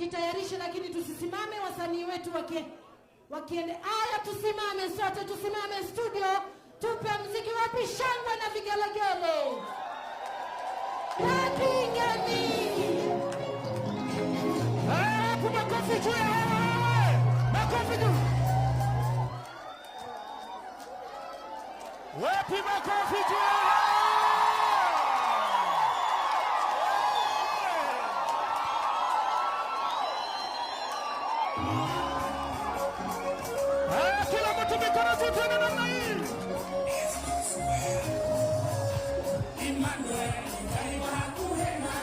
Jitayarishe, lakini tusisimame, wasanii wetu wakiende. Aya, tusimame sote, tusimame studio, tupe muziki. Wapi shangwe na vigelegele? Wapi ngani? Makofi juu! Makofi juu! Wapi makofi juu! Kila mtu mikono juu tena namna hii. Emmanuel, karibu hakuhema.